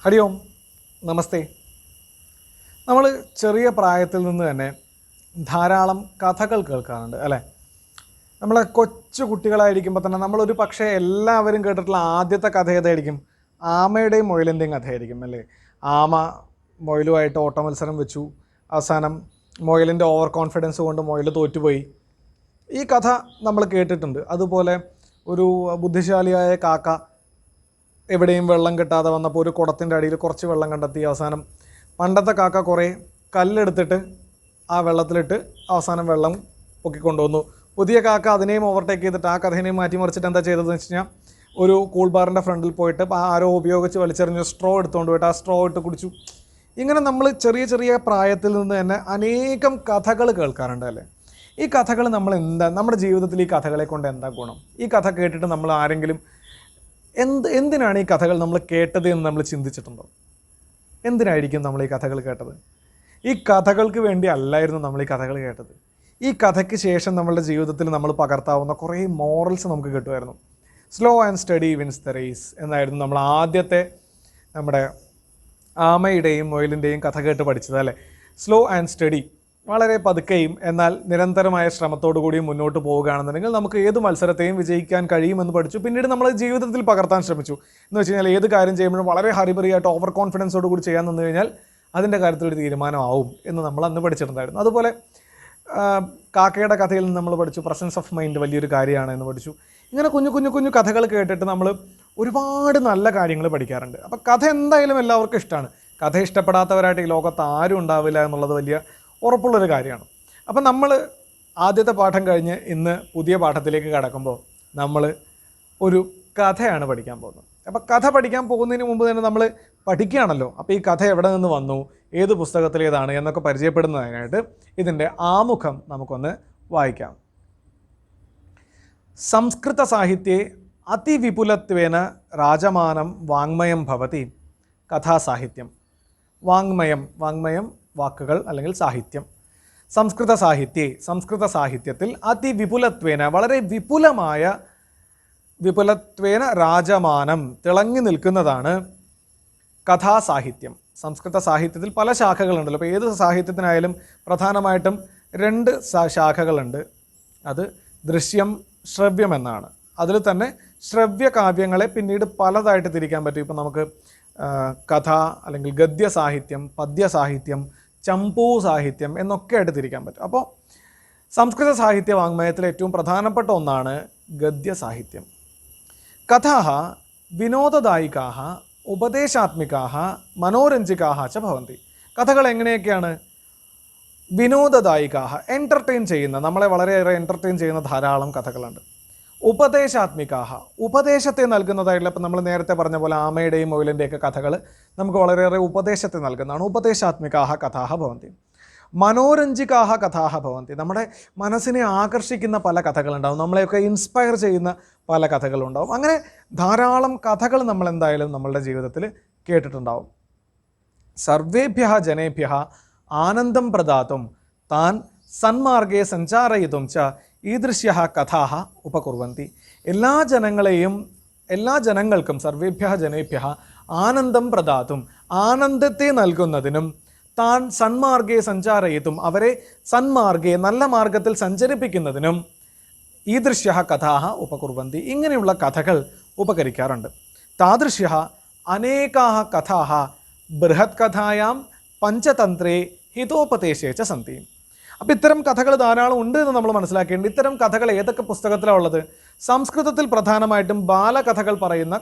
ഹരി ഓം, നമസ്തേ. നമ്മൾ ചെറിയ പ്രായത്തിൽ നിന്ന് തന്നെ ധാരാളം കഥകൾ കേൾക്കാറുണ്ട് അല്ലേ? നമ്മളെ കൊച്ചു കുട്ടികളായിരിക്കുമ്പോൾ തന്നെ നമ്മളൊരു പക്ഷേ എല്ലാവരും കേട്ടിട്ടുള്ള ആദ്യത്തെ കഥ ഏതായിരിക്കും? ആമയുടെയും മുയലിൻ്റെയും കഥയായിരിക്കും അല്ലേ? ആമ മുയലുമായിട്ട് ഓട്ട മത്സരം വെച്ചു. അവസാനം മുയലിൻ്റെ ഓവർ കോൺഫിഡൻസ് കൊണ്ട് മുയൽ തോറ്റുപോയി. ഈ കഥ നമ്മൾ കേട്ടിട്ടുണ്ട്. അതുപോലെ ഒരു ബുദ്ധിശാലിയായ കാക്ക എവിടെയും വെള്ളം കിട്ടാതെ വന്നപ്പോൾ ഒരു കുടത്തിൻ്റെ അടിയിൽ കുറച്ച് വെള്ളം കണ്ടെത്തി. അവസാനം പണ്ടത്തെ കാക്ക കുറേ കല്ലെടുത്തിട്ട് ആ വെള്ളത്തിലിട്ട് അവസാനം വെള്ളം പൊക്കിക്കൊണ്ടുവന്നു. പുതിയ കാക്ക അതിനെയും ഓവർടേക്ക് ചെയ്തിട്ട് ആ കഥേനെയും മാറ്റിമറിച്ചിട്ട് എന്താ ചെയ്തതെന്ന് വെച്ച് കഴിഞ്ഞാൽ ഒരു കൂൾ ബാറിൻ്റെ ഫ്രണ്ടിൽ പോയിട്ട് ആരോ ഉപയോഗിച്ച് വലിച്ചെറിഞ്ഞ് സ്ട്രോ എടുത്തുകൊണ്ട് പോയിട്ട് ആ സ്ട്രോ ഇട്ട് കുടിച്ചു. ഇങ്ങനെ നമ്മൾ ചെറിയ ചെറിയ പ്രായത്തിൽ നിന്ന് തന്നെ അനേകം കഥകൾ കേൾക്കാറുണ്ട് അല്ലേ? ഈ കഥകൾ നമ്മൾ നമ്മുടെ ജീവിതത്തിൽ ഈ കഥകളെ കൊണ്ട് എന്താ ഗുണം? ഈ കഥ കേട്ടിട്ട് നമ്മൾ ആരെങ്കിലും എന്തിനാണ് ഈ കഥകൾ നമ്മൾ കേട്ടത് എന്ന് നമ്മൾ ചിന്തിച്ചിട്ടുണ്ടോ? എന്തിനായിരിക്കും നമ്മൾ ഈ കഥകൾ കേട്ടത്? ഈ കഥകൾക്ക് വേണ്ടി അല്ലായിരുന്നു നമ്മൾ ഈ കഥകൾ കേട്ടത്. ഈ കഥയ്ക്ക് ശേഷം നമ്മളുടെ ജീവിതത്തിൽ നമ്മൾ പകർത്താവുന്ന കുറേ മോറൽസ് നമുക്ക് കിട്ടുമായിരുന്നു. Slow and steady wins the race എന്നായിരുന്നു നമ്മൾ ആദ്യത്തെ നമ്മുടെ ആമയുടെയും മുയലിൻ്റെയും കഥ കേട്ട് പഠിച്ചത് അല്ലേ? സ്ലോ ആൻഡ് സ്റ്റഡി, വളരെ പതുക്കെയും എന്നാൽ നിരന്തരമായ ശ്രമത്തോടു കൂടിയും മുന്നോട്ട് പോവുകയാണെന്നുണ്ടെങ്കിൽ നമുക്ക് ഏത് മത്സരത്തെയും വിജയിക്കാൻ കഴിയുമെന്ന് പഠിച്ചു. പിന്നീട് നമ്മൾ ജീവിതത്തിൽ പകർത്താൻ ശ്രമിച്ചു. എന്ന് വെച്ച് കഴിഞ്ഞാൽ ഏത് കാര്യം ചെയ്യുമ്പോഴും വളരെ ഹറിബറിയായിട്ട് ഓവർ കോൺഫിഡൻസോട് കൂടി ചെയ്യാൻ നിന്ന് കഴിഞ്ഞാൽ അതിൻ്റെ കാര്യത്തിലൊരു തീരുമാനമാവും എന്ന് നമ്മൾ അന്ന് പഠിച്ചിട്ടുണ്ടായിരുന്നു. അതുപോലെ കാക്കയുടെ കഥയിൽ നിന്ന് നമ്മൾ പഠിച്ചു പ്രസൻസ് ഓഫ് മൈൻഡ് വലിയൊരു കാര്യമാണ് എന്ന് പഠിച്ചു. ഇങ്ങനെ കുഞ്ഞു കുഞ്ഞു കുഞ്ഞു കഥകൾ കേട്ടിട്ട് നമ്മൾ ഒരുപാട് നല്ല കാര്യങ്ങൾ പഠിക്കാറുണ്ട്. അപ്പോൾ കഥ എന്തായാലും എല്ലാവർക്കും ഇഷ്ടമാണ്. കഥ ഇഷ്ടപ്പെടാത്തവരായിട്ട് ഈ ലോകത്ത് ആരും ഉണ്ടാവില്ല എന്നുള്ളത് വലിയ ഉറപ്പുള്ളൊരു കാര്യമാണ്. അപ്പം നമ്മൾ ആദ്യത്തെ പാഠം കഴിഞ്ഞ് ഇന്ന് പുതിയ പാഠത്തിലേക്ക് കടക്കുമ്പോൾ നമ്മൾ ഒരു കഥയാണ് പഠിക്കാൻ പോകുന്നത്. അപ്പോൾ കഥ പഠിക്കാൻ പോകുന്നതിന് മുമ്പ് തന്നെ നമ്മൾ പഠിക്കുകയാണല്ലോ. അപ്പോൾ ഈ കഥ എവിടെ നിന്ന് വന്നു, ഏത് പുസ്തകത്തിലേതാണ് എന്നൊക്കെ പരിചയപ്പെടുന്നതിനായിട്ട് ഇതിൻ്റെ ആമുഖം നമുക്കൊന്ന് വായിക്കാം. സംസ്കൃത സാഹിത്യെ അതിവിപുലത്വേന രാജമാനം വാങ്മയം ഭവതി കഥാസാഹിത്യം. വാങ്മയം വാക്കുകൾ അല്ലെങ്കിൽ സാഹിത്യം. സംസ്കൃത സാഹിത്യത്തിൽ അതിവിപുലത്വേന വളരെ വിപുലത്വേന രാജമാനം തിളങ്ങി നിൽക്കുന്നതാണ് കഥാസാഹിത്യം. സംസ്കൃത സാഹിത്യത്തിൽ പല ശാഖകളുണ്ടല്ലോ. അപ്പോൾ ഏത് സാഹിത്യത്തിനായാലും പ്രധാനമായിട്ടും രണ്ട് ശാഖകളുണ്ട്. അത് ദൃശ്യം, ശ്രവ്യം എന്നാണ്. അതിൽ തന്നെ ശ്രവ്യകാവ്യങ്ങളെ പിന്നീട് പലതായിട്ട് തിരിക്കാൻ പറ്റും. ഇപ്പം നമുക്ക് കഥ അല്ലെങ്കിൽ ഗദ്യസാഹിത്യം, പദ്യസാഹിത്യം, ചമ്പൂ സാഹിത്യം എന്നൊക്കെ ആയിട്ട് തിരിക്കാൻ പറ്റും. അപ്പോൾ സംസ്കൃത സാഹിത്യ വാങ്മയത്തിൽ ഏറ്റവും പ്രധാനപ്പെട്ട ഒന്നാണ് ഗദ്യസാഹിത്യം. കഥാഃ വിനോദദായികാഃ ഉപദേശാത്മികാഃ മനോരഞ്ജികാഃ ച ഭവന്തി. കഥകൾ എങ്ങനെയൊക്കെയാണ്? വിനോദദായികാഃ, എൻ്റർടൈൻ ചെയ്യുന്ന, നമ്മളെ വളരെയേറെ എൻ്റർടൈൻ ചെയ്യുന്ന ധാരാളം കഥകളുണ്ട്. ഉപദേശാത്മികാഃ, ഉപദേശത്തെ നൽകുന്നതായിട്ടുള്ള, ഇപ്പം നമ്മൾ നേരത്തെ പറഞ്ഞ പോലെ ആമയുടെയും മുയലിൻ്റെയൊക്കെ കഥകൾ നമുക്ക് വളരെയേറെ ഉപദേശത്തെ നൽകുന്നതാണ്. ഉപദേശാത്മികാഃ കഥാഃ ഭവന്തി. മനോരഞ്ജികാഃ കഥാഃ ഭവന്തി. നമ്മുടെ മനസ്സിനെ ആകർഷിക്കുന്ന പല കഥകളുണ്ടാവും, നമ്മളെയൊക്കെ ഇൻസ്പയർ ചെയ്യുന്ന പല കഥകളുണ്ടാവും. അങ്ങനെ ധാരാളം കഥകൾ നമ്മൾ എന്തായാലും നമ്മളുടെ ജീവിതത്തിൽ കേട്ടിട്ടുണ്ടാവും. സർവേഭ്യഃ ജനേഭ്യഃ ആനന്ദം പ്രദാതും താൻ സന്മാർഗേ സഞ്ചാരയിതും ച ഈദൃശ്യഃ കഥാഃ ഉപകുർവന്തി. എല്ലാ ജനങ്ങൾക്കും സർവേഭ്യഃ ജനേഭ്യഃ ആനന്ദം പ്രദാതും, ആനന്ദത്തെ നൽകുന്നതിനും താൻ സന്മാർഗേ സഞ്ചാരയിതും, അവരെ സന്മാർഗേ നല്ല മാർഗത്തിൽ സഞ്ചരിപ്പിക്കുന്നതിനും ഈദൃശ്യഃ കഥാഃ ഉപകുർവന്തി, ഇങ്ങനെയുള്ള കഥകൾ ഉപകരിക്കാറുണ്ട്. താദൃശ്യഃ അനേകാഃ കഥാഃ ബൃഹത് കഥായാം പഞ്ചതന്ത്രേ ഹിതോപദേശേ ച സന്തി. അപ്പോൾ ഇത്തരം കഥകൾ ധാരാളം ഉണ്ട് എന്ന് നമ്മൾ മനസ്സിലാക്കേണ്ടത്. ഇത്തരം കഥകൾ ഏതൊക്കെ പുസ്തകത്തിലാണ് ഉള്ളത്? സംസ്കൃതത്തിൽ പ്രധാനമായിട്ടും ബാലകഥകൾ പറയുന്ന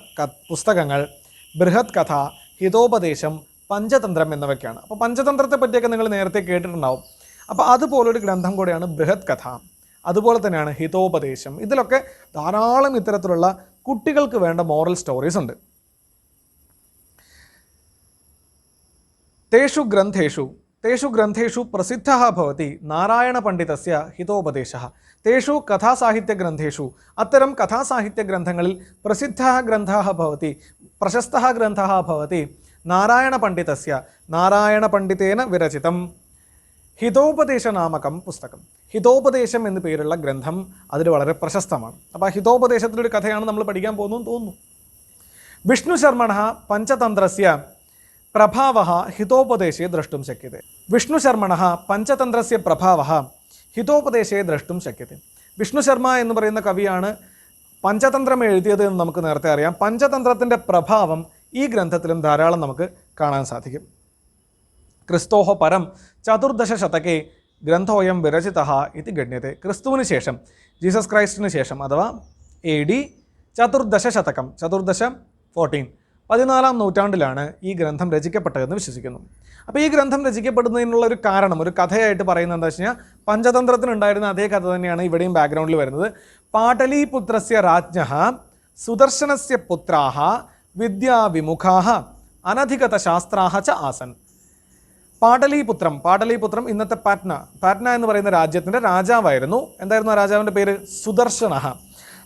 പുസ്തകങ്ങൾ ബൃഹത് കഥ, ഹിതോപദേശം, പഞ്ചതന്ത്രം എന്നിവയ്ക്കാണ്. അപ്പോൾ പഞ്ചതന്ത്രത്തെ പറ്റിയൊക്കെ നിങ്ങൾ നേരത്തെ കേട്ടിട്ടുണ്ടാവും. അപ്പോൾ അതുപോലൊരു ഗ്രന്ഥം കൂടെയാണ് ബൃഹത് കഥ. അതുപോലെ തന്നെയാണ് ഹിതോപദേശം. ഇതിലൊക്കെ ധാരാളം ഇത്തരത്തിലുള്ള കുട്ടികൾക്ക് വേണ്ട മോറൽ സ്റ്റോറീസ് ഉണ്ട്. തേഷു ഗ്രന്ഥേഷു പ്രസിദ്ധഃ ഭവതി നാരായണപണ്ഡിതസ്യ ഹിതോപദേശഃ. തേഷു കഥാസാഹിത്യഗ്രന്ഥേഷു, അത്തരം കഥാസാഹിത്യഗ്രന്ഥങ്ങളിൽ പ്രസിദ്ധഃ ഗ്രന്ഥഃ ഭവതി, പ്രശസ്തഃ ഗ്രന്ഥഃ ഭവതി നാരായണപണ്ഡിതസ്യ, നാരായണപണ്ഡിതേന വിരചിതം ഹിതോപദേശനാമകം പുസ്തകം. ഹിതോപദേശം എന്ന് പേരുള്ള ഗ്രന്ഥം അതിൽ വളരെ പ്രശസ്തമാണ്. അപ്പോൾ ആ ഹിതോപദേശത്തിലൊരു കഥയാണ് നമ്മൾ പഠിക്കാൻ പോകുന്നതെന്ന് തോന്നുന്നു. വിഷ്ണു ശർമ്മണ പഞ്ചതന്ത്രസ്യ प्रभावः हितोपदेशे द्रष्टुं शक्यते. विष्णुशर्मणः पञ्चतन्त्रस्य प्रभावः हितोपदेशे द्रष्टुं शक्यते. വിഷ്ണുശർമ്മ എന്ന് പറയുന്ന കവിയാണ് പഞ്ചതന്ത്രം എഴുതിയത് എന്ന് നമുക്ക് നേരത്തെ അറിയാം. പഞ്ചതന്ത്രത്തിൻ്റെ പ്രഭാവം ഈ ഗ്രന്ഥത്തിലും ധാരാളം നമുക്ക് കാണാൻ സാധിക്കും. ക്രിസ്തോഹ പരം ചതുർദശ ശതകേ ഗ്രന്ഥോയം വിരചിതഃ ഇതി ഗണ്യത്തെ. ക്രിസ്തുവിന് ശേഷം, ജീസസ് ക്രൈസ്റ്റിന് ശേഷം, അഥവാ AD ചതുർദശ ശതകം, ചതുർദശ 14 നൂറ്റാണ്ടിലാണ് ഈ ഗ്രന്ഥം രചിക്കപ്പെട്ടതെന്ന് വിശ്വസിക്കുന്നു. അപ്പോൾ ഈ ഗ്രന്ഥം രചിക്കപ്പെടുന്നതിനുള്ള ഒരു കാരണം, ഒരു കഥയായിട്ട് പറയുന്നത് എന്താ വെച്ച് കഴിഞ്ഞാൽ, പഞ്ചതന്ത്രത്തിനുണ്ടായിരുന്ന അതേ കഥ തന്നെയാണ് ഇവിടെയും ബാക്ക്ഗ്രൗണ്ടിൽ വരുന്നത്. പാടലീപുത്രസ്യ രാജ്ഞഃ സുദർശനസ്യ പുത്രാഃ വിദ്യാവിമുഖാഃ അനധികത ശാസ്ത്രാഃ ച ആസൻ. പാടലീപുത്രം ഇന്നത്തെ പാറ്റ്ന എന്ന് പറയുന്ന രാജ്യത്തിൻ്റെ രാജാവായിരുന്നു. എന്തായിരുന്നു ആ രാജാവിൻ്റെ പേര്? സുദർശനഃ.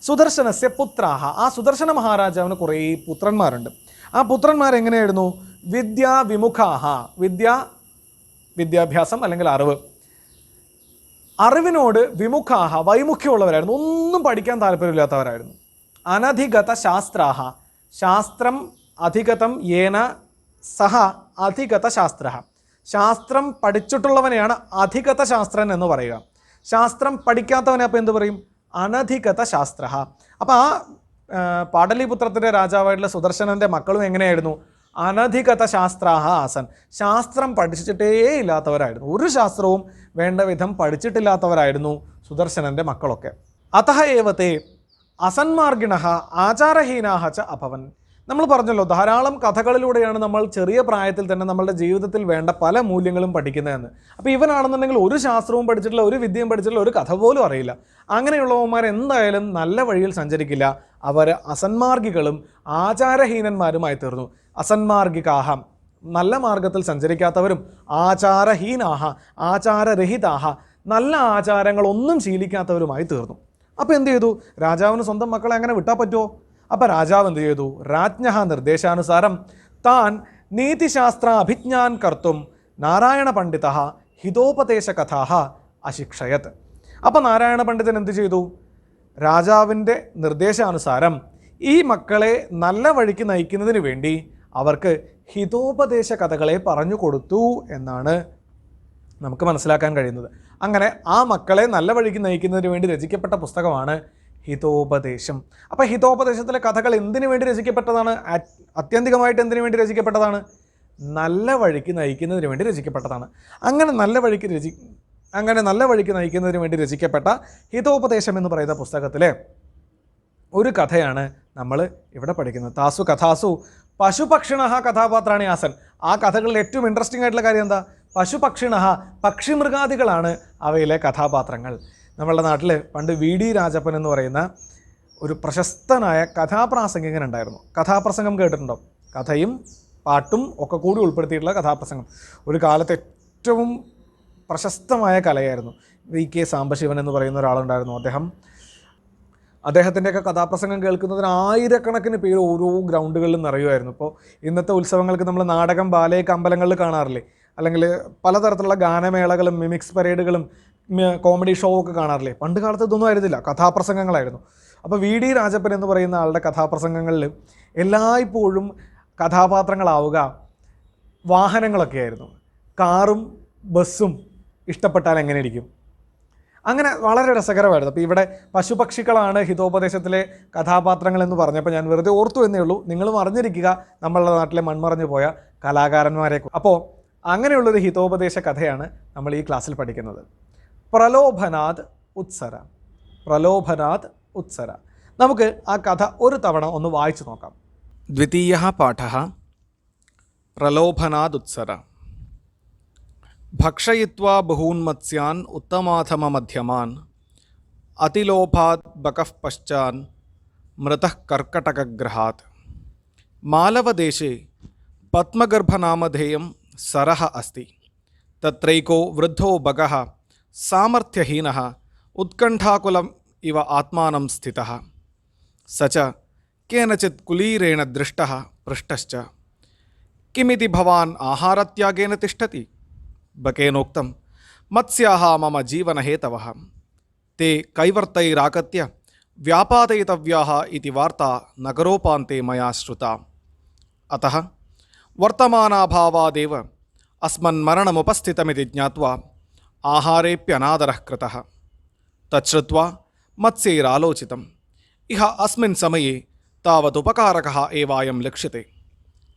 സുദർശനസ്യ പുത്രാഃ. ആ സുദർശന മഹാരാജാവിന് കുറേ പുത്രന്മാരുണ്ട്. ആ പുത്രന്മാരെങ്ങനെയായിരുന്നു? വിദ്യാവിമുഖാഃ. വിദ്യാഭ്യാസം അല്ലെങ്കിൽ അറിവിനോട് വിമുഖാഃ, വൈമുഖ്യമുള്ളവരായിരുന്നു. ഒന്നും പഠിക്കാൻ താല്പര്യമില്ലാത്തവരായിരുന്നു. അനധികത ശാസ്ത്രാഃ. ശാസ്ത്രം അധികതം യേന സഹ അധികത ശാസ്ത്രഃ. ശാസ്ത്രം പഠിച്ചിട്ടുള്ളവനെയാണ് അധികത ശാസ്ത്രൻ എന്ന് പറയുക. ശാസ്ത്രം പഠിക്കാത്തവനെ അപ്പോൾ എന്ത് പറയും? അനധികത ശാസ്ത്രഃ. അപ്പോൾ ആ പാടലീപുത്രത്തിൻ്റെ രാജാവായിട്ടുള്ള സുദർശനൻ്റെ മക്കളും എങ്ങനെയായിരുന്നു? അനധികത ശാസ്ത്രാഃ ആസൻ. ശാസ്ത്രം പഠിച്ചിട്ടേ ഇല്ലാത്തവരായിരുന്നു. ഒരു ശാസ്ത്രവും വേണ്ട വിധം പഠിച്ചിട്ടില്ലാത്തവരായിരുന്നു സുദർശനൻ്റെ മക്കളൊക്കെ. അതഃ ഏവത്തെ അസന്മാർഗിണഃ ആചാരഹീനാഃ ച അഭവൻ. നമ്മൾ പറഞ്ഞല്ലോ, ധാരാളം കഥകളിലൂടെയാണ് നമ്മൾ ചെറിയ പ്രായത്തിൽ തന്നെ നമ്മളുടെ ജീവിതത്തിൽ വേണ്ട പല മൂല്യങ്ങളും പഠിക്കുന്നതെന്ന്. അപ്പോൾ ഇവനാണെന്നുണ്ടെങ്കിൽ ഒരു ശാസ്ത്രവും പഠിച്ചിട്ടില്ല, ഒരു വിദ്യയും പഠിച്ചിട്ടില്ല, ഒരു കഥ പോലും അറിയില്ല. അങ്ങനെയുള്ളവന്മാർ എന്തായാലും നല്ല വഴിയിൽ സഞ്ചരിക്കില്ല. അവർ അസന്മാർഗികളും ആചാരഹീനന്മാരുമായി തീർന്നു. അസന്മാർഗികാഹ, നല്ല മാർഗത്തിൽ സഞ്ചരിക്കാത്തവരും, ആചാരഹീനാഹ, ആചാരരഹിതാഹ, നല്ല ആചാരങ്ങളൊന്നും ശീലിക്കാത്തവരുമായി തീർന്നു. അപ്പോൾ എന്ത് ചെയ്തു? രാജാവിന് സ്വന്തം മക്കളെ അങ്ങനെ വിട്ടാൽ പറ്റുമോ? അപ്പോൾ രാജാവ് എന്ത് ചെയ്തു? രാജ്ഞഃ നിർദ്ദേശാനുസാരം താൻ നീതിശാസ്ത്ര അഭിജ്ഞാൻ കർത്തും നാരായണ പണ്ഡിതഃ ഹിതോപദേശ കഥാഃ അശിക്ഷയത്. അപ്പോൾ നാരായണ പണ്ഡിതൻ എന്ത് ചെയ്തു? രാജാവിൻ്റെ നിർദ്ദേശാനുസാരം ഈ മക്കളെ നല്ല വഴിക്ക് നയിക്കുന്നതിന് വേണ്ടി അവർക്ക് ഹിതോപദേശ കഥകളെ പറഞ്ഞു കൊടുത്തു എന്നാണ് നമുക്ക് മനസ്സിലാക്കാൻ കഴിയുന്നത്. അങ്ങനെ ആ മക്കളെ നല്ല വഴിക്ക് നയിക്കുന്നതിന് വേണ്ടി രചിക്കപ്പെട്ട പുസ്തകമാണ് ഹിതോപദേശം. അപ്പോൾ ഹിതോപദേശത്തിലെ കഥകൾ എന്തിനു വേണ്ടി രചിക്കപ്പെട്ടതാണ്? അത്യന്തികമായിട്ട് എന്തിനു വേണ്ടി രചിക്കപ്പെട്ടതാണ്? നല്ല വഴിക്ക് നയിക്കുന്നതിന് വേണ്ടി രചിക്കപ്പെട്ടതാണ്. അങ്ങനെ നല്ല വഴിക്ക് നയിക്കുന്നതിന് വേണ്ടി രചിക്കപ്പെട്ട ഹിതോപദേശം എന്ന് പറയുന്ന പുസ്തകത്തിലെ ഒരു കഥയാണ് നമ്മൾ ഇവിടെ പഠിക്കുന്നത്. താസു കഥാസു പശുപക്ഷിണഃ കഥാപാത്രാണി ആസൻ. ആ കഥകളിൽ ഏറ്റവും ഇൻട്രസ്റ്റിംഗ് ആയിട്ടുള്ള കാര്യം എന്താ? പശുപക്ഷിണഃ, പക്ഷിമൃഗാദികളാണ് അവയിലെ കഥാപാത്രങ്ങൾ. നമ്മളുടെ നാട്ടിൽ പണ്ട് VD രാജപ്പൻ എന്ന് പറയുന്ന ഒരു പ്രശസ്തനായ കഥാപ്രാസംഗികനുണ്ടായിരുന്നു. കഥാപ്രസംഗം കേട്ടിട്ടുണ്ടോ? കഥയും പാട്ടും ഒക്കെ കൂടി ഉൾപ്പെടുത്തിയിട്ടുള്ള കഥാപ്രസംഗം ഒരു കാലത്ത് ഏറ്റവും പ്രശസ്തമായ കലയായിരുന്നു. VK സാംബശിവൻ എന്ന് പറയുന്ന ഒരാളുണ്ടായിരുന്നു. അദ്ദേഹത്തിൻ്റെയൊക്കെ കഥാപ്രസംഗം കേൾക്കുന്നതിന് ആയിരക്കണക്കിന് പേര് ഓരോ ഗ്രൗണ്ടുകളിലും നിറയുമായിരുന്നു. ഇപ്പോൾ ഇന്നത്തെ ഉത്സവങ്ങൾക്ക് നമ്മൾ നാടകം, ബാലയൊക്കെ അമ്പലങ്ങളിൽ കാണാറില്ലേ? അല്ലെങ്കിൽ പലതരത്തിലുള്ള ഗാനമേളകളും മിമിക്സ് പരേഡുകളും കോമഡി ഷോ ഒക്കെ കാണാറില്ലേ? പണ്ട് കാലത്ത് ഇതൊന്നും ആയിരുന്നില്ല, കഥാപ്രസംഗങ്ങളായിരുന്നു. അപ്പോൾ VD രാജപ്പൻ എന്ന് പറയുന്ന ആളുടെ കഥാപ്രസംഗങ്ങളിൽ എല്ലായ്പ്പോഴും കഥാപാത്രങ്ങളാവുക വാഹനങ്ങളൊക്കെ ആയിരുന്നു. കാറും ബസ്സും ഇഷ്ടപ്പെട്ടാൽ എങ്ങനെ ഇരിക്കും? അങ്ങനെ വളരെ രസകരമായിരുന്നു. അപ്പോൾ ഇവിടെ പശുപക്ഷികളാണ് ഹിതോപദേശത്തിലെ കഥാപാത്രങ്ങൾ എന്ന് പറഞ്ഞപ്പോൾ ഞാൻ വെറുതെ ഓർത്തു എന്നേ ഉള്ളൂ. നിങ്ങളും അറിഞ്ഞിരിക്കുക നമ്മളുടെ നാട്ടിലെ മൺമറഞ്ഞു പോയ കലാകാരന്മാരെ. അപ്പോൾ അങ്ങനെയുള്ളൊരു ഹിതോപദേശ കഥയാണ് നമ്മൾ ഈ ക്ലാസ്സിൽ പഠിക്കുന്നത്. പ്രലോഭനാത് ഉത്സര. നമുക്ക് ആ കഥ ഒരു തവണ ഒന്ന് വായിച്ചു നോക്കാം. ദ്വിതീയഃ പാഠഃ പ്രലോഭനാത് ഉത്സര. ഭക്ഷയിത്വാ ബഹൂന്മത്സ്യാൻ ഉത്തമാധമമധ്യമാൻ അതിലോഭാത് ബകഃ പശ്ചാൻ മൃതഃ കർക്കടകഗ്രഹാത്. മാലവദേശേ പത്മഗർഭനാമധേയം सरः अस्ति. तत्रैको वृद्धो बगः सामर्थ्यहीनः उत्कण्ठाकुलम् इव आत्मानं स्थितः. स च केनचित् कुलीरेण दृष्टः पृष्टश्च किमिति भवान् आहारत्यागेन तिष्ठति? बकेनोक्तं मत्स्याः मम जीवनहेतवः ते कैवर्तैरागत्य व्यापादयितव्याः इति वार्ता नगरोपान्ते मया श्रुता. अतः वर्तमानाभावादेव अस्मन्मरणमुपस्थितमिति ज्ञात्वा आहारेऽप्यनादरः कृतः। तच्छ्रुत्वा मत्स्यैरालोचितम् इह अस्मिन् समये तावदुपकारकः एवायं लक्ष्यते,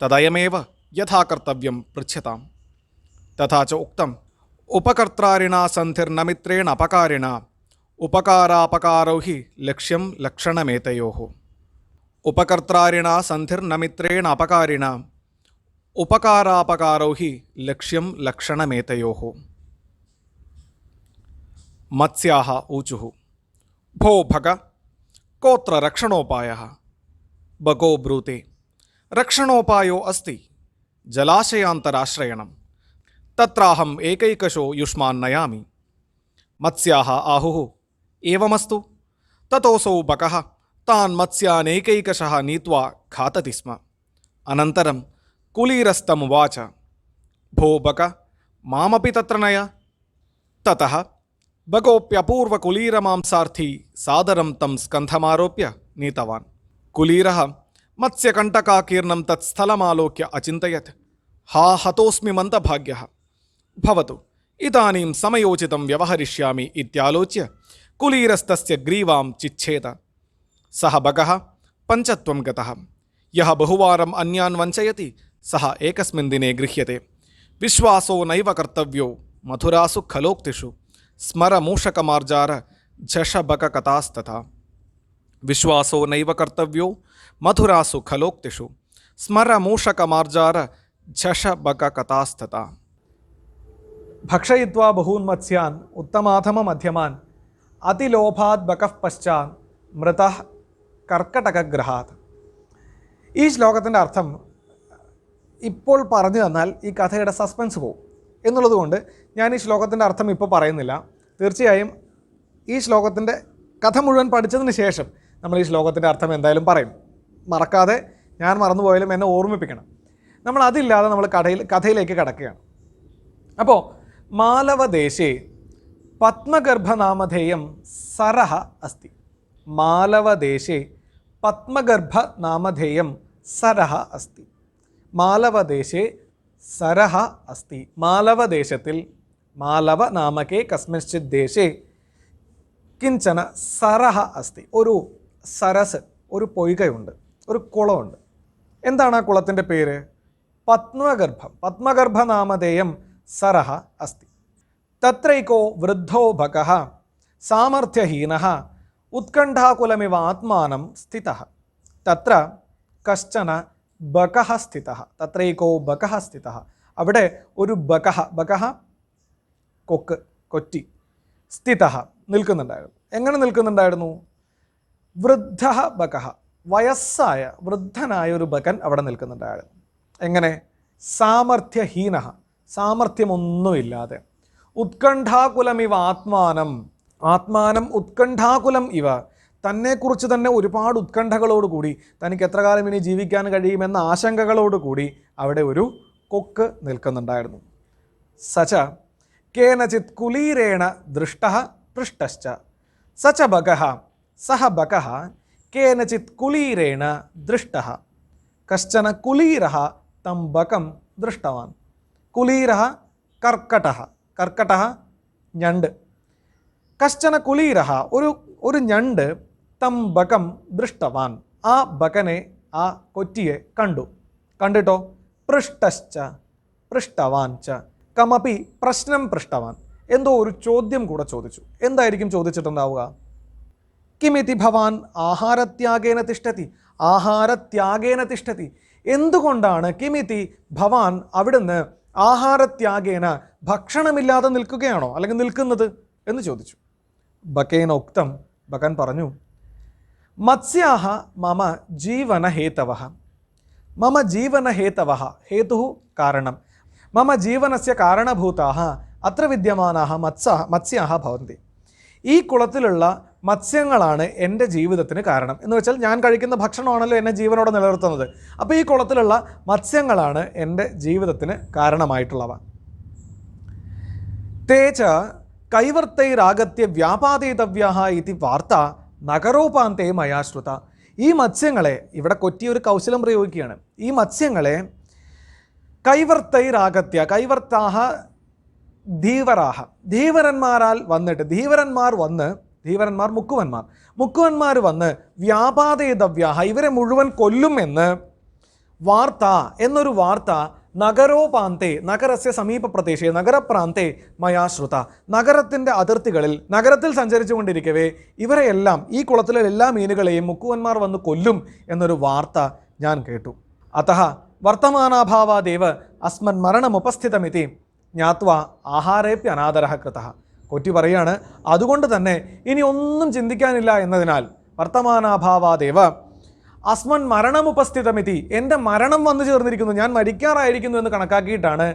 तदयमेव यथा कर्तव्यं पृच्छ्यताम्। तथा च उक्तम् उपकर्त्रारिणा सन्धिर्न मित्रेण अपकारिणा उपकारापकारौ हि लक्ष्यं लक्षणमेतयोः। उपकर्त्रारिणा सन्धिर्न मित्रेण अपकारिणा उपकारापकारौ हि लक्ष्यं लक्षणमेतयोः। मत्स्याः ऊचुः भो भग कोऽत्र रक्षणोपायः। भगो ब्रूते रक्षणोपायो अस्ति जलाशयान्तराश्रयणं, तत्राहम् एकैकशो युष्मान् नयामि। मत्स्याः आहुः एवमस्तु। ततोऽसौ बकः तान् मत्स्यानेकैकशः नीत्वा खादति स्म। अनन्तरं कुलीरस्तमुवाच भो बक मामपि तत्र नय। ततः बकोऽप्यपूर्वकुलीरमांसार्थी सादरं तं स्कन्धमारोप्य नीतवान्। कुलीरः मत्स्यकण्टकाकीर्णं तत् स्थलमालोक्य अचिन्तयत्, हा हतोऽस्मि मन्दभाग्यः, भवतु इदानीं समयोचितं व्यवहरिष्यामि इत्यालोच्य कुलीरस्तस्य ग्रीवां चिच्छेद। सः बकः पञ्चत्वं गतः। यः बहुवारम् अन्यान् वञ्चयति सः एकस्मिन् दिने गृह्यते। विश्वासो नैव कर्तव्यो मधुरासु खलोक्तिषु स्मरमूषकमार्जार झषबककथास्तथा। विश्वासो नैव कर्तव्यो मधुरासु खलोक्तिषु स्मरमूषकमार्जार झषबककथास्तथा। ഭക്ഷയിത്വാ ബഹൂൻ മത്സ്യാൻ ഉത്തമാധമ മധ്യമാൻ അതിലോഭാത് ബകഃ പശ്ചാൻ മൃതഃ കർക്കടകഗ്രഹാത്. ഈ ശ്ലോകത്തിൻ്റെ അർത്ഥം ഇപ്പോൾ പറഞ്ഞു തന്നാൽ ഈ കഥയുടെ സസ്പെൻസ് പോകും എന്നുള്ളതുകൊണ്ട് ഞാൻ ഈ ശ്ലോകത്തിൻ്റെ അർത്ഥം ഇപ്പോൾ പറയുന്നില്ല. തീർച്ചയായും ഈ ശ്ലോകത്തിൻ്റെ കഥ മുഴുവൻ പഠിച്ചതിന് ശേഷം നമ്മൾ ഈ ശ്ലോകത്തിൻ്റെ അർത്ഥം എന്തായാലും പറയും. മറക്കാതെ, ഞാൻ മറന്നുപോയാലും എന്നെ ഓർമ്മിപ്പിക്കണം. നമ്മൾ അതില്ലാതെ നമ്മൾ കഥയിലേക്ക് കടക്കുകയാണ്. അപ്പോൾ മാലവദേശേ പത്മഗർഭനാമധേയം സരഹ അസ്തി. മാലവദേശേ പത്മഗർഭനാമധേയം സരഹ അസ്തി. മാലവദേശേ സരഹ അസ്തി. മാലവദേശത്തിൽ മാലവ നാമകേ കസ്മിൻശ്ചിത് ദേശേ കിഞ്ചന സരഹ അസ്തി. ഒരു സരസ്, ഒരു പൊയ്കയുണ്ട്, ഒരു കുളമുണ്ട്. എന്താണ് ആ കുളത്തിൻ്റെ പേര്? പത്മഗർഭം. പത്മഗർഭനാമധേയം സരഹ അസ്തി. തത്രൈകോ വൃദ്ധോ ഭകഃ സാമർഥ്യഹീനഃ ഉത്കണ്ഠാകുലമിവ ആത്മാനം സ്ഥിതഃ. തത്ര കശ്ചന ബകഃ സ്ഥിതഃ. തത്രൈകോ ബകഃ സ്ഥിതഃ. അവിടെ ഒരു ബകഃ കൊക്ക്, കൊറ്റി, സ്ഥിതഃ നിൽക്കുന്നുണ്ടായിരുന്നു. എങ്ങനെ നിൽക്കുന്നുണ്ടായിരുന്നു? വൃദ്ധ ബകഃ, വയസ്സായ വൃദ്ധനായ ഒരു ബകൻ അവിടെ നിൽക്കുന്നുണ്ടായിരുന്നു. എങ്ങനെ? സാമർഥ്യഹീന, സാമർഥ്യമൊന്നുമില്ലാതെ. ഉത്കണ്ഠാകുലമിവ ആത്മാനം, ആത്മാനം ഉത്കണ്ഠാകുലം ഇവ, തന്നെക്കുറിച്ച് തന്നെ ഒരുപാട് ഉത്കണ്ഠകളോടുകൂടി, തനിക്ക് എത്ര കാലം ഇനി ജീവിക്കാൻ കഴിയുമെന്ന ആശങ്കകളോടുകൂടി അവിടെ ഒരു കൊക്ക് നിൽക്കുന്നുണ്ടായിരുന്നു. സച കേനചിത് കുലീരേണ ദൃഷ്ടഃ പൃഷ്ടശ്ച. സച ബകഃ, സഹ ബകഃ കേനചിത് കുലീരേണ ദൃഷ്ടഃ. കശ്ചന കുലീരഃ തം ബകം ദൃഷ്ടവാൻ. കുലീരഃ കർക്കടഃ, കർക്കടഃ ഞണ്ട്. കശ്ചന കുലീരഃ ഒരു ഞണ്ട് തം ബകം ദൃഷ്ടവാൻ, ആ ബകനെ, ആ കൊറ്റിയെ കണ്ടു. കണ്ടിട്ടോ? പൃഷ്ടശ്ച പൃഷ്ടവാൻ ച കമപി പ്രശ്നം പൃഷ്ടവാൻ, എന്തോ ഒരു ചോദ്യം കൂടെ ചോദിച്ചു. എന്തായിരിക്കും ചോദിച്ചിട്ടുണ്ടാവുക? കിമിതി ഭവാൻ ആഹാരത്യാഗേന തിഷ്ഠതി, ആഹാരത്യാഗേന തിഷ്ഠതി. എന്തുകൊണ്ടാണ് കിമിതി ഭവാൻ അവിടുന്ന് ആഹാരത്യാഗേന ഭക്ഷണമില്ലാതെ നിൽക്കുകയാണോ, അല്ലെങ്കിൽ നിൽക്കുന്നത് എന്ന് ചോദിച്ചു. ബകേനോക്തം, ബകൻ പറഞ്ഞു, മത്സ്യാഹ മമ ജീവനഹേതവഃ. മമ ജീവനഹേതവഃ, ഹേതുഃ കാരണം, മമ ജീവനസ്യ കാരണഭൂതാഃ അത്ര വിദ്യമാനാഃ മത്സ്യാഹ ഭവന്തി. ഈ കുളത്തിലുള്ള മത്സ്യങ്ങളാണ് എൻ്റെ ജീവിതത്തിന് കാരണം. എന്ന് വെച്ചാൽ ഞാൻ കഴിക്കുന്ന ഭക്ഷണമാണല്ലോ എന്നെ ജീവനോടെ നിലനിർത്തുന്നത്. അപ്പോൾ ഈ കുളത്തിലുള്ള മത്സ്യങ്ങളാണ് എൻ്റെ ജീവിതത്തിന് കാരണമായിട്ടുള്ളവ. തേച കൈവർത്തൈരാഗത്യ വ്യാപാദേതവ്യാഃ ഇതി വാർത്ത നഗരോപാന്തേ മയാ ശ്രുത. ഈ മത്സ്യങ്ങളെ, ഇവിടെ കൊറ്റി ഒരു കൗശലം പ്രയോഗിക്കുകയാണ്, ഈ മത്സ്യങ്ങളെ കൈവർത്തൈരാഗത്യ, കൈവർത്താഹ ധീവരാഹ, ധീവരന്മാരാൽ വന്നിട്ട്, ധീവരന്മാർ വന്ന്, ധീവരന്മാർ മുക്കുവന്മാർ വന്ന് വ്യാപാദേതവ്യാഹ, ഇവരെ മുഴുവൻ കൊല്ലുമെന്ന് വാർത്ത, എന്നൊരു വാർത്ത നഗരോപാന്തേ, നഗരസ്യ സമീപ പ്രദേശേ, നഗരപ്രാന്തേ മയാ ശ്രുത, നഗരത്തിൻ്റെ അതിർത്തികളിൽ, നഗരത്തിൽ സഞ്ചരിച്ചു കൊണ്ടിരിക്കവേ ഇവരെയെല്ലാം, ഈ കുളത്തിലെ എല്ലാ മീനുകളെയും മുക്കുവന്മാർ വന്ന് കൊല്ലും എന്നൊരു വാർത്ത ഞാൻ കേട്ടു. അതഃ വർത്തമാനാഭാവാദേവ അസ്മൻ മരണമുപസ്ഥിതമിതി ജ്ഞാത്വാ ആഹാരേപ്യ അനാദരഃ കൃതഃ. കൊറ്റി പറയാണ്, അതുകൊണ്ട് തന്നെ ഇനി ഒന്നും ചിന്തിക്കാനില്ല എന്നതിനാൽ, വർത്തമാനാഭാവാദേവ അസ്മൻ മരണമുപസ്ഥിതമിതി, എൻ്റെ മരണം വന്നു ചേർന്നിരിക്കുന്നു, ഞാൻ മരിക്കാറായിരിക്കുന്നു എന്ന് കണക്കാക്കിയിട്ടാണ്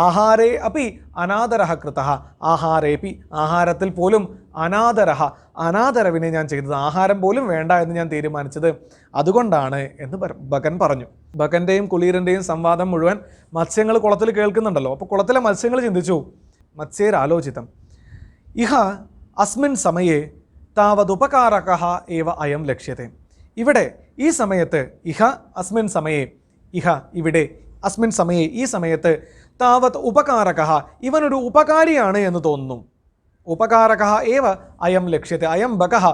ആഹാരേ അപ്പി അനാദരഃ കൃതഃ, ആഹാരേപി, ആഹാരത്തിൽ പോലും അനാദരഃ, അനാദരവിനെ ഞാൻ ചെയ്തത്, ആഹാരം പോലും വേണ്ട എന്ന് ഞാൻ തീരുമാനിച്ചത് അതുകൊണ്ടാണ് എന്ന് ഭഗൻ പറഞ്ഞു. ഭഗൻ്റെയും കുളീരൻ്റെയും സംവാദം മുഴുവൻ മത്സ്യങ്ങൾ കുളത്തിൽ കേൾക്കുന്നുണ്ടല്ലോ. അപ്പോൾ കുളത്തിലെ മത്സ്യങ്ങൾ ചിന്തിച്ചു, മത്സ്യേരാലോചിതം ഇഹ അസ്മിൻ സമയേ താവതുപകാരകഃ ഏവ അയം ലക്ഷ്യത്തെ. ഇവിടെ ഈ സമയത്ത്, ഇഹ അസ്മിൻ സമയേ, ഇഹ ഇവിടെ, അസ്മിൻ സമയേ ഈ സമയത്ത്, താവത് ഉപകാരകഃ ഇവനൊരു ഉപകാരിയാണ് എന്ന് തോന്നുന്നു. ഉപകാരകഃ ഏവ അയം ലക്ഷ്യത്തെ, അയം ബകഃ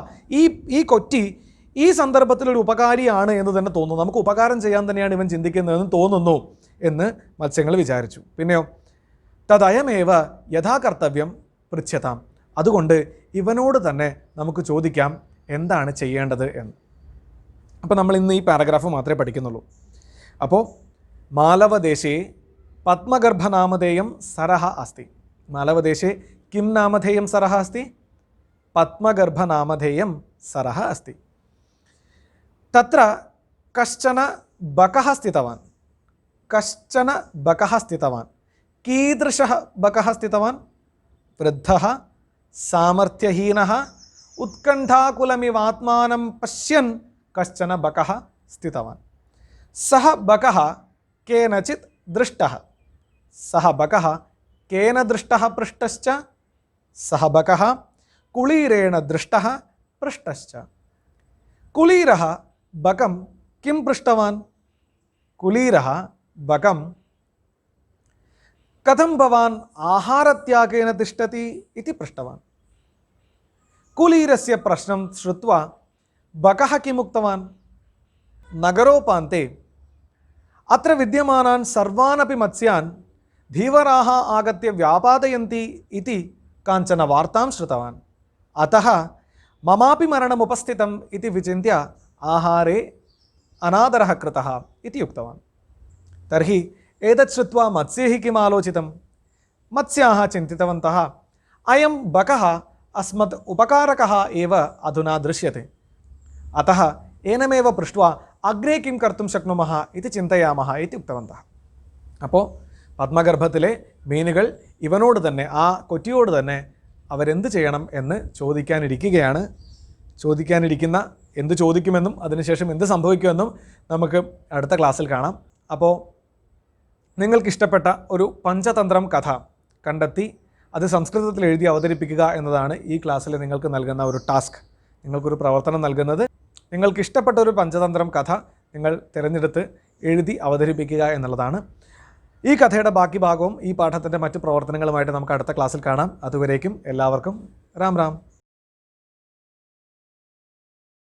ഈ കൊറ്റി ഈ സന്ദർഭത്തിലൊരു ഉപകാരിയാണ് എന്ന് തന്നെ തോന്നുന്നു, നമുക്ക് ഉപകാരം ചെയ്യാൻ തന്നെയാണ് ഇവൻ ചിന്തിക്കുന്നതെന്ന് തോന്നുന്നു എന്ന് മത്സ്യങ്ങൾ വിചാരിച്ചു. പിന്നെയോ തദയമേവ യഥാകർത്തവ്യം പൃച്ഛതാം, അതുകൊണ്ട് ഇവനോട് തന്നെ നമുക്ക് ചോദിക്കാം എന്താണ് ചെയ്യേണ്ടത് എന്ന്. അപ്പോൾ നമ്മൾ ഇന്ന് ഈ പാരഗ്രാഫ് മാത്രമേ പഠിക്കുന്നുള്ളൂ. അപ്പോൾ മാലവദേശേ പത്മഗർഭനാമധേയം സരഹ അസ്തി. മാലവദേശേ കിം നാമധേയം സരഹ അസ്തി? പത്മഗർഭനാമധേയം സരഹ അസ്തി. തത്ര കശ്ചന ബകഃ സ്ഥിതവാൻ. കശ്ചന ബകഃ സ്ഥിതവാൻ. കീദൃശഃ ബകഃ സ്ഥിതവാൻ? വൃദ്ധഃ സാമർത്ഥ്യഹീനഃ ഉത്കണ്ഠാകുലമിവാത്മാനം പശ്യൻ കശ്ചന ബകഃ സ്ഥിതവാൻ. സഹ ബകഃ കേനചിത് ദൃഷ്ടഃ. സഹ ബകഃ കേന ദൃഷ്ടഃ പൃഷ്ടശ്ച. സഹ ബകഃ കുളീരേണ ദൃഷ്ടഃ പൃഷ്ടശ്ച. കുളീരഃ ബകം കിം പൃഷ്ടവാൻ? കുളീരഃ ബകം കഥം ഭവാൻ ആഹാരത്യാഗേന തിഷ്ഠതി ഇതി പൃഷ്ടവാൻ. കുലീരസ്യ പ്രശ്നം ശ്രുത്വാ ബകഃ കിമുക്തവാൻ? നഗരോപാന്തേ അത്ര വിദ്യമാനാൻ സർവാനപി മത്സ്യാൻ ധീവരാः ആഗത്യ വ്യാപാദയന്തി ഇതി കാഞ്ചന വാർത്താം ശ്രുതവാൻ. അതഃ മമാപി മരണമുപസ്ഥിതം ഇതി വിചിന്ത്യ ആഹാരേ അനാദരഃ കൃതഃ ഇതി ഉക്തവാൻ. തർഹി एतत् श्रुत्वा मत्स्यैः किम् आलोचितं? मत्स्याः चिन्तितवन्तः अयं बकः अस्मत् उपकारकः एव अधुना दृश्यते, अतः एनमेव पृष्ट्वा अग्रे किं कर्तुं शक्नुमः इति चिन्तयामः इति उक्तवन्तः. അപ്പോൾ പത്മഗർഭത്തിലെ മീനുകൾ ഇവനോട് തന്നെ, ആ കൊറ്റിയോട് തന്നെ അവരെന്ത് ചെയ്യണം എന്ന് ചോദിക്കാനിരിക്കുന്ന എന്ത് ചോദിക്കുമെന്നും അതിനുശേഷം എന്ത് സംഭവിക്കുമെന്നും നമുക്ക് അടുത്ത ക്ലാസ്സിൽ കാണാം. അപ്പോൾ നിങ്ങൾക്കിഷ്ടപ്പെട്ട ഒരു പഞ്ചതന്ത്രം കഥ കണ്ടെത്തി അത് സംസ്കൃതത്തിൽ എഴുതി അവതരിപ്പിക്കുക എന്നതാണ് ഈ ക്ലാസ്സിൽ നിങ്ങൾക്ക് നൽകുന്ന ഒരു ടാസ്ക്, നിങ്ങൾക്കൊരു പ്രവർത്തനം നൽകുന്നത്. നിങ്ങൾക്കിഷ്ടപ്പെട്ട ഒരു പഞ്ചതന്ത്രം കഥ നിങ്ങൾ തിരഞ്ഞെടുത്ത് എഴുതി അവതരിപ്പിക്കുക എന്നുള്ളതാണ്. ഈ കഥയുടെ ബാക്കി ഭാഗവും ഈ പാഠത്തിൻ്റെ മറ്റു പ്രവർത്തനങ്ങളുമായിട്ട് നമുക്ക് അടുത്ത ക്ലാസ്സിൽ കാണാം. അതുവരേക്കും എല്ലാവർക്കും രാം രാം.